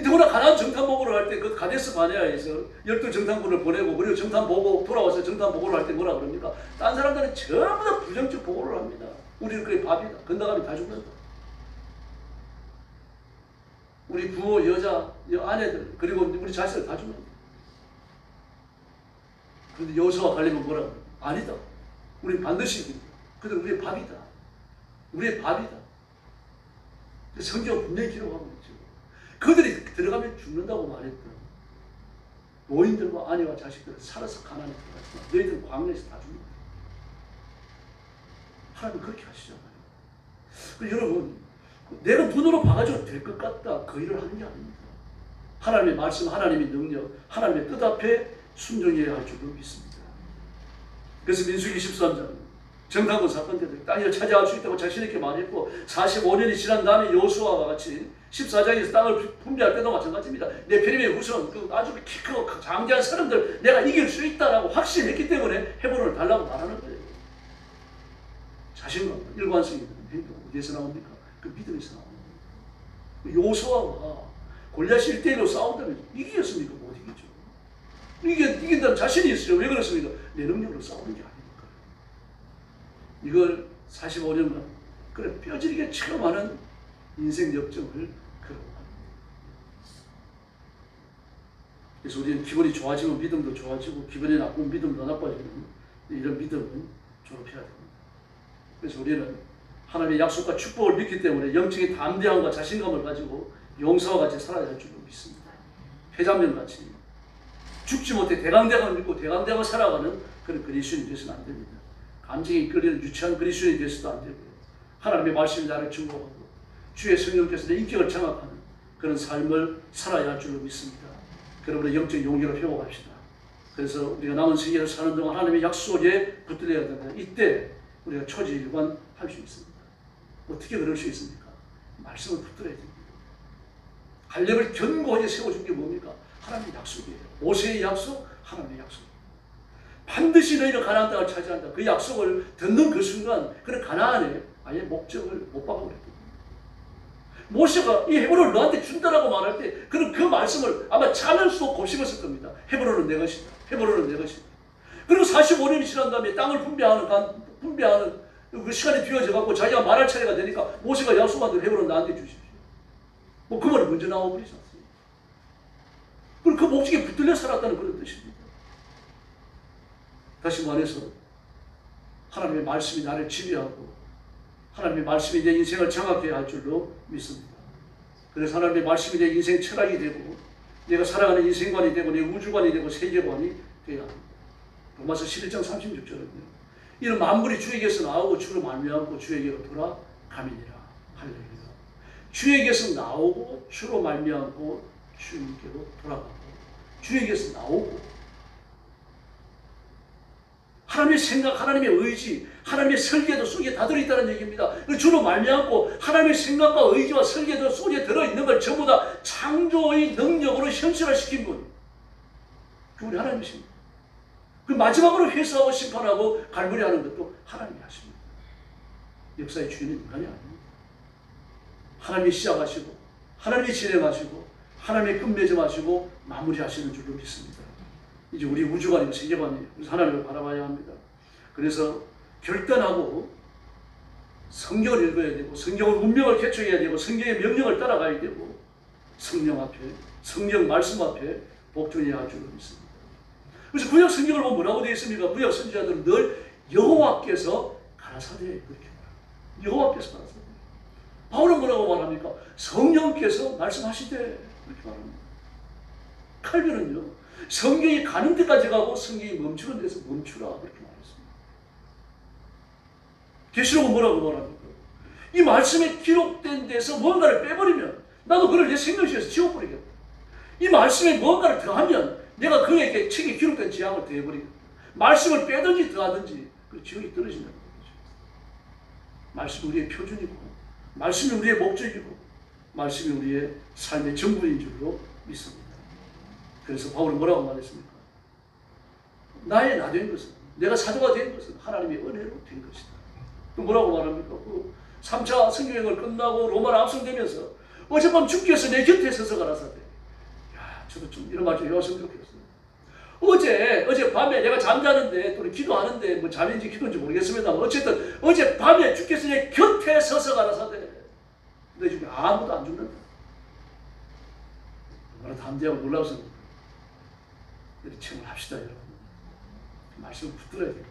더구나 가나안 정탐 보고를 할 때 그 가데스 바네아에서 12정탐꾼을 보내고 그리고 정탐 보고 돌아와서 정탐 보고를 할 때 뭐라 그럽니까? 딴 사람들은 전부 다 부정적 보고를 합니다. 우리는 그게 밥이다. 건너가면 다 죽는다. 우리 부모, 여자, 아내들 그리고 우리 자식을 다 죽는다. 그런데 여호수아가 갈렙은 뭐라고? 아니다. 우리 반드시 이긴다. 그들 우리의 밥이다. 우리의 밥이다. 성경 분명히 기록하고 있죠. 그들이 들어가면 죽는다고 말했던 노인들과 아내와 자식들은 살아서 가나안에 들어갔지만 너희들은 광야에서 다 죽는다. 하나님은 그렇게 하시잖아요. 여러분 내가 눈으로 봐가지고 될 것 같다 그 일을 하는 게 아닙니다. 하나님의 말씀, 하나님의 능력, 하나님의 뜻 앞에 순종해야 할 줄로 믿습니다. 그래서 민수기 13장 정탐꾼 사건 때도 땅을 차지할 수 있다고 자신있게 말했고 45년이 지난 다음에 여호수아와 같이 14장에서 땅을 분배할 때도 마찬가지입니다. 네피림의 후손 그 아주 키 크고 장대한 사람들 내가 이길 수 있다라고 확신했기 때문에 헤브론을 달라고 말하는 거예요. 자신감, 일관성 있는 행동 어디에서 나옵니까? 그 믿음에서 나옵니다. 여호수아와 골리앗이 1대1로 싸운다면 이기겠습니까? 못 이기죠. 이긴다는 자신이 있어요. 왜 그렇습니까? 내 능력으로 싸우는 게 아닙니까? 이걸 45년간 그래 뼈저리게 체험하는 인생 역정을 경험합니다. 그래서 우리는 기분이 좋아지면 믿음도 좋아지고 기분이 나쁘면 믿음도 나빠지는 이런 믿음은 졸업해야 됩니다. 그래서 우리는 하나님의 약속과 축복을 믿기 때문에 영적인 담대함과 자신감을 가지고 용사와 같이 살아야 할 줄로 믿습니다. 회장님같이 죽지 못해 대강대강을 믿고 대강대강을 살아가는 그런 그리스도인이 되어서는 안 됩니다. 감정이 끌리는 유치한 그리스도인이 되어서도 안 되고요. 하나님의 말씀이 나를 증거하고 주의 성령께서 내 인격을 장악하는 그런 삶을 살아야 할 줄로 믿습니다. 여러분의 영적 용기를 회복합시다. 그래서 우리가 남은 세계를 사는 동안 하나님의 약속에 붙들려야 된다. 이때 우리가 초지일관 할 수 있습니다. 어떻게 그럴 수 있습니까? 말씀을 붙들어야 됩니다. 갈렙을 견고하게 세워준 게 뭡니까? 하나님의 약속이에요. 모세의 약속, 하나님의 약속. 반드시 너희는 가나안 땅을 차지한다. 그 약속을 듣는 그 순간 그런 가나안에 아예 목적을 못 박아버렸거든요. 모세가 이 헤브론을 너한테 준다라고 말할 때 그는 그 말씀을 아마 자면서도 곱씹었을 겁니다. 헤브론은 내 것이다. 헤브론은 내 것이다. 그리고 45년이 지난 다음에 땅을 분배하는 그 시간이 비워져 갖고 자기가 말할 차례가 되니까 모세가 약속한 대로 헤브론 나한테 주십시오. 뭐 그 말이 먼저 나와버리지 않습니까? 그리고 그 목적에 붙들려 살았다는 그런 뜻입니다. 다시 말해서 하나님의 말씀이 나를 지배하고 하나님의 말씀이 내 인생을 장악해야 할 줄로 믿습니다. 그래서 하나님의 말씀이 내 인생 철학이 되고 내가 살아가는 인생관이 되고 내 우주관이 되고 세계관이 되어야 합니다. 로마서 11장 36절은요. 이는 만물이 주에게서 나오고 주로 말미암고 주에게로 돌아감이니라. 할렐루야. 주에게서 나오고 주로 말미암고 주님께로 돌아가고 주에게서 나오고 하나님의 생각, 하나님의 의지, 하나님의 설계도 속에 다 들어있다는 얘기입니다. 주로 말미암고 하나님의 생각과 의지와 설계도 속에 들어있는 걸 전부 다 창조의 능력으로 현실화시킨 분. 그 우리 하나님이십니다. 그 마지막으로 회수하고 심판하고 갈무리하는 것도 하나님이 하십니다. 역사의 주인은 인간이 아닙니다. 하나님이 시작하시고 하나님이 진행하시고 하나님이 끝맺음하시고 마무리하시는 줄로 믿습니다. 이제 우리 우주관이고 세계관이에요. 그래서 하나님을 바라봐야 합니다. 그래서 결단하고 성경을 읽어야 되고 성경을 운명을 개척해야 되고 성경의 명령을 따라가야 되고 성령 앞에 성경 말씀 앞에 복종해야 할 줄로 믿습니다. 그래서 구약 성경을 보면 뭐라고 되어 있습니까? 구약 선지자들은 늘 여호와께서 가라사대 그렇게 말합니다. 여호와께서 가라사대. 바울은 뭐라고 말합니까? 성령께서 말씀하시되 그렇게 말합니다. 칼빈은요 성경이 가는 데까지 가고 성경이 멈추는 데서 멈추라 그렇게 말했습니다. 계시록은 뭐라고 말합니까? 이 말씀에 기록된 데서 뭔가를 빼버리면 나도 그걸 내 생명실에서 지워버리겠다. 이 말씀에 뭔가를 더하면 내가 그에게 책에 기록된 지향을 더해버리겠다. 말씀을 빼든지 더하든지 그 지옥이 떨어진다는 거죠. 말씀이 우리의 표준이고 말씀이 우리의 목적이고 말씀이 우리의 삶의 전부인 줄로 믿습니다. 그래서 바울은 뭐라고 말했습니까? 나의 나 된 것은 내가 사도가 된 것은 하나님의 은혜로 된 것이다. 또 뭐라고 말합니까? 그 3차 선교행을 끝나고 로마를 앞선되면서 어젯밤 주께서 내 곁에 서서 가라사대. 야, 저도 좀 이런 말 좀 해왔으면 좋겠어요. 어젯밤에 내가 잠자는데 또 기도하는데 뭐 잠인지 기도인지 모르겠습니다만 어쨌든 어젯밤에 주께서 내 곁에 서서 가라사대. 너 중에 아무도 안 죽는다. 얼마나 담대하고 놀라워서 이렇게 체험을 합시다 여러분. 말씀을 붙들어야 됩니다.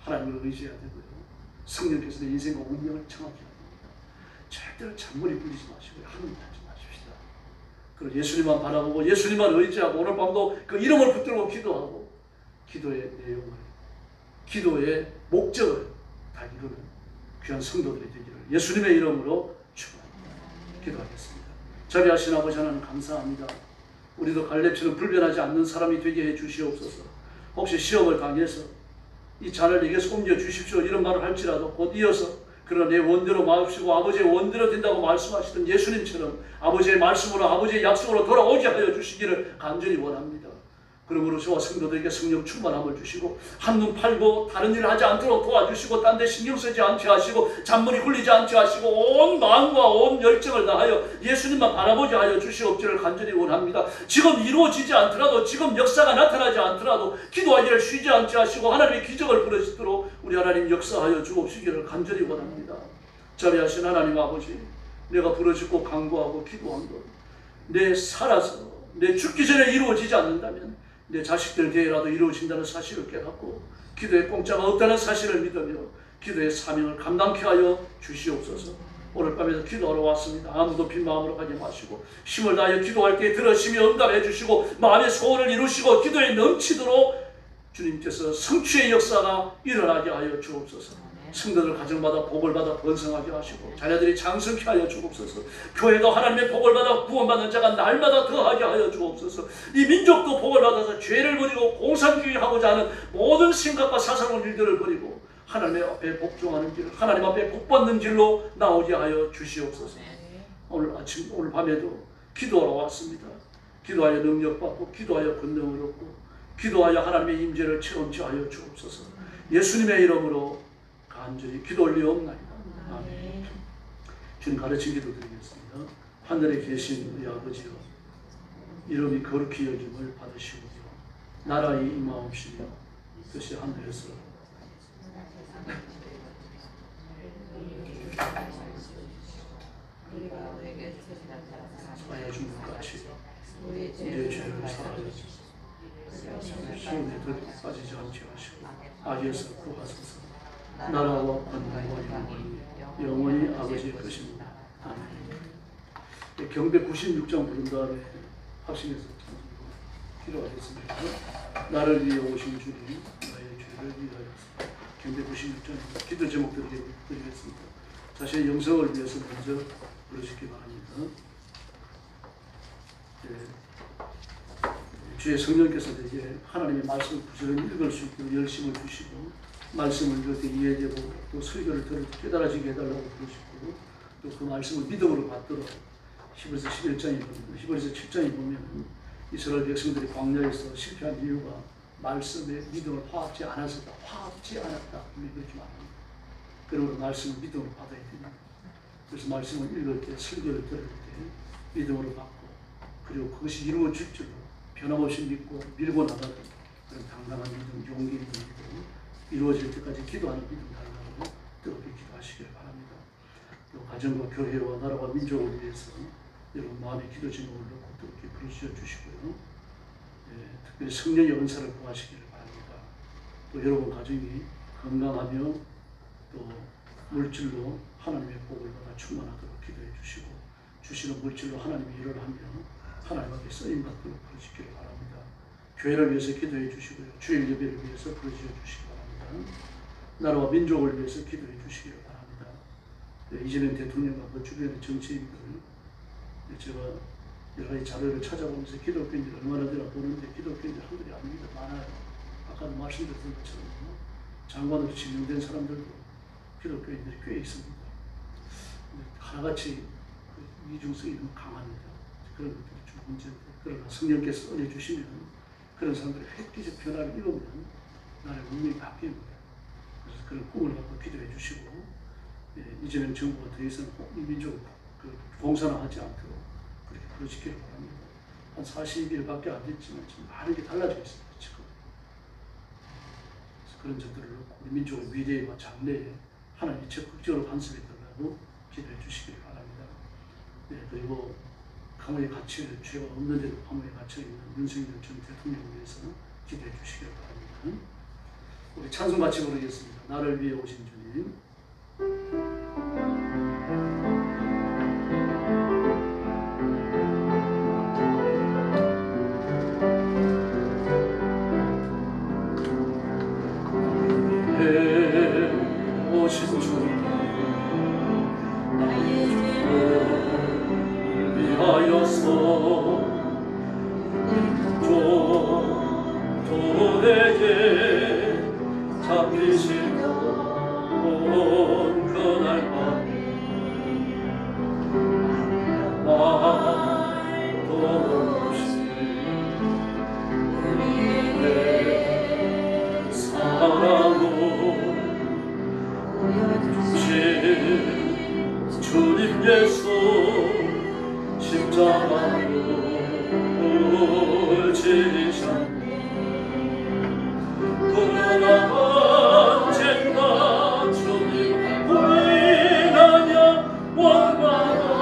하나님을 의지해야 되고요. 성령께서 내 인생과 운명을 정확히 해야 됩니다. 절대로 잔머리 굴리지 마시고요. 하나님 하지 마십시다. 그리고 예수님만 바라보고 예수님만 의지하고 오늘 밤도 그 이름을 붙들고 기도하고 기도의 내용을 기도의 목적을 다 이루는 귀한 성도들이 되기를 예수님의 이름으로 축원합니다. 기도하겠습니다. 자비하신 아버지 하나님 감사합니다. 우리도 갈렙처럼 불변하지 않는 사람이 되게 해 주시옵소서. 혹시 시험을 당해서 이 잔을 내게서 옮겨 주십시오 이런 말을 할지라도 곧 이어서 그러나 내 원대로 마옵시고 아버지의 원대로 된다고 말씀하시던 예수님처럼 아버지의 말씀으로 아버지의 약속으로 돌아오게 하여 주시기를 간절히 원합니다. 그러므로 저와 성도들에게 성령 충만함을 주시고 한눈 팔고 다른 일을 하지 않도록 도와주시고 딴 데 신경 쓰지 않게 하시고 잔머리 굴리지 않게 하시고 온 마음과 온 열정을 다하여 예수님만 바라보게 하여 주시옵기를 간절히 원합니다. 지금 이루어지지 않더라도 지금 역사가 나타나지 않더라도 기도하기를 쉬지 않게 하시고 하나님의 기적을 부르시도록 우리 하나님 역사하여 주옵시기를 간절히 원합니다. 자비하신 하나님 아버지 내가 부르짖고 간구하고 기도한 것 내 살아서 내 죽기 전에 이루어지지 않는다면 내 자식들 대회라도 이루어진다는 사실을 깨닫고 기도의 공짜가 없다는 사실을 믿으며 기도의 사명을 감당케 하여 주시옵소서. 오늘 밤에도 기도하러 왔습니다. 아무도 빈 마음으로 가지 마시고 힘을 다하여 기도할 때 들으시며 응답해 주시고 마음의 소원을 이루시고 기도에 넘치도록 주님께서 성취의 역사가 일어나게 하여 주옵소서. 성도들 가정마다 복을 받아 번성하게 하시고 자녀들이 장성케 하여 주옵소서. 교회도 하나님의 복을 받아 구원받는 자가 날마다 더하게 하여 주옵소서. 이 민족도 복을 받아서 죄를 버리고 공산주의하고자 하는 모든 생각과 사상의 일들을 버리고 하나님 앞에 복종하는 길, 하나님 앞에 복받는 길로 나오게 하여 주시옵소서. 오늘 밤에도 기도하러 왔습니다. 기도하여 능력받고 기도하여 권능을 얻고 기도하여 하나님의 임재를 체험케 하여 주옵소서. 예수님의 이름으로 간절히 기도 올리옵나이다. 아멘. 주님 가르친 기도 드리겠습니다. 하늘에 계신 우리 아버지여, 이름이 거룩히 여김을 받으시오며 나라의 임하옵시며 뜻이 하늘에서 사하여 준 것 같이 우리의 죄를 사하여 시험에 빠지지 않게 하시고 악에서 구하소서. 나라와 권능과 영원히 아버지의 것입니다. 아멘. 경배 96장 부른 다음에 합심해서 기도하겠습니다. 나를 위해 오신 주님, 나의 죄를 위하여서. 경배 96장 기도 제목 드리겠습니다. 자신의 영성을 위해서 먼저 부르시기 바랍니다. 주의 성령께서 되게 하나님의 말씀을 부지런히 읽을 수 있도록 열심을 주시고 말씀을 이렇게 이해되고 또 설교를 들을 때 깨달아지게 해달라고 부르시고 또 그 말씀을 믿음으로 받도록 히브리서 7장에 보면 이스라엘 백성들이 광야에서 실패한 이유가 말씀에 믿음을 화합지 않았다. 그렇게 말합니다. 그러므로 말씀을 믿음으로 받아야 됩니다. 그래서 말씀을 읽을 때 설교를 들을 때 믿음으로 받고 그리고 그것이 이루어질 줄로 변함없이 믿고 밀고 나가는 그런 당당한 믿음, 용기 있는 믿음, 이루어질 때까지 기도하는 믿음 달라고 뜨겁게 기도하시길 바랍니다. 또 가정과 교회와 나라와 민족을 위해서 여러분 마음의 기도 제목을 넣고 뜨겁게 부르짖어 주시고요. 특별히 성령의 은사를 구하시기를 바랍니다. 또 여러분 가정이 건강하며 또 물질로 하나님의 복을 받아 충만하도록 기도해 주시고 주시는 물질로 하나님의 일을 하며 하나님 앞에 쓰임받도록 부르짖기를 바랍니다. 교회를 위해서 기도해 주시고요. 주일 예배를 위해서 부르짖어 주시기 바랍니다. 나라와 민족을 위해서 기도해 주시기를 바랍니다. 이재명 대통령과 그 주변의 정치인들 제가 여러 가지 자료를 찾아보면서 기독교인들이 얼마나 되나 보는데 기독교인들 한둘이 아닙니다. 많아요. 아까도 말씀드렸던 것처럼 장관으로 지명된 사람들도 기독교인들이 꽤 있습니다. 하나같이 그 이중성이 너무 강합니다. 그런 것들이 좀 문제인데 그러나 성령께서 은혜 주시면 그런 사람들이 획기적 변화를 이루면 나라의 운명이 바뀝니다. 그래서 그런 꿈을 갖고 기도해 주시고 이재명 정부가 더 이상 이 민족을 공산화하지 않도록 그렇게 부르짖기를 바랍니다. 한 40일밖에 안 됐지만 지금 많은 게 달라져 있습니다. 지금. 그래서 그런 점들을 놓고 우리 민족의 미래와 장래에 하나님이 적극적으로 간섭해 달라고 기도해 주시기를 바랍니다. 그리고 감옥에 갇혀 죄가 없는데도 감옥에 갇혀 있는 윤석열 전 대통령을 위해서 기도해 주시기를 바랍니다. 우리 찬송 같이 부르겠습니다. 나를 위해 오신 주님. 오신 주님 나의 죄를 위하여서 종도에게 잡히신 그날 밤 말도 없이 우리에게 사랑으로 주님 예수 십자가를 지셨네. 그러나 언젠가 주님 부인하며 원망하고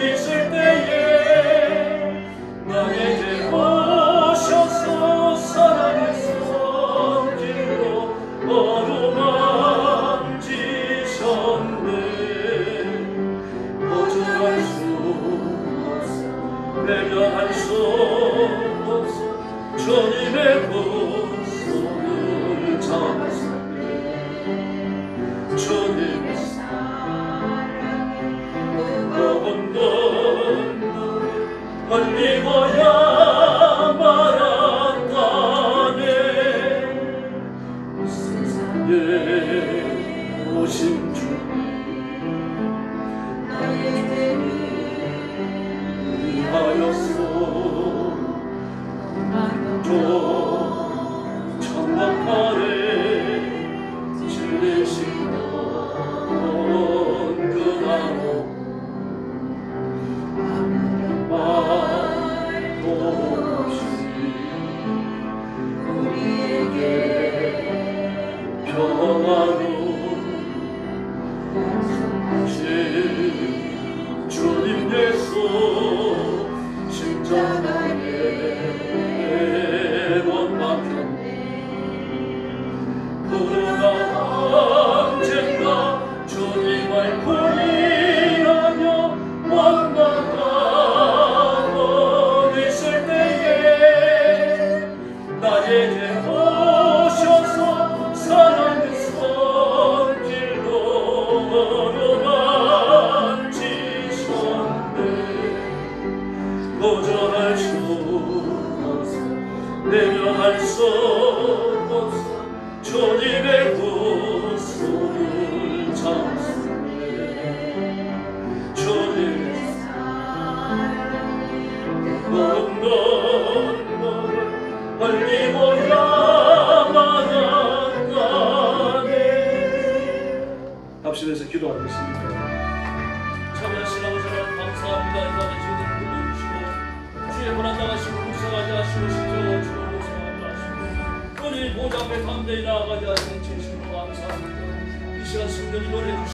있을 때에 나에게 오셔서 사랑의 손길로 어루만지셨네. 주님의 그 손을 잡았네. 주님의 사랑은 넌 흘리고야 말았다네. 세상에 오신 주님 나의 죄를 위하여서 저 천막 아래 지내신 그나무 말도 없이 우리에게 평안을 주신 주님 예수 십자가에 못 박혔네. 그러나 언젠가 주님을 부인하며 원망하고 있을 때에 나에게 오셔서 사랑의 손길로 만지셨네. 거절할 수 없어 내면할 수 없어 주님의 그 손을 잡았네. 주님의 사랑은 흘리고야 말았다네. 답심해서 기도하겠습니다. 참여하신 아버지 하나님 감사합니다. 이 밤에 주님을 불러주시고 주의 권한 나가시고 무서워하지 하시고 십자가 주로 무서워하지 하시고 오늘 보좌 앞에 담대히 나아가지 하시는 진심으로 감사합니다. 이 시간 성전이 노래해 주시고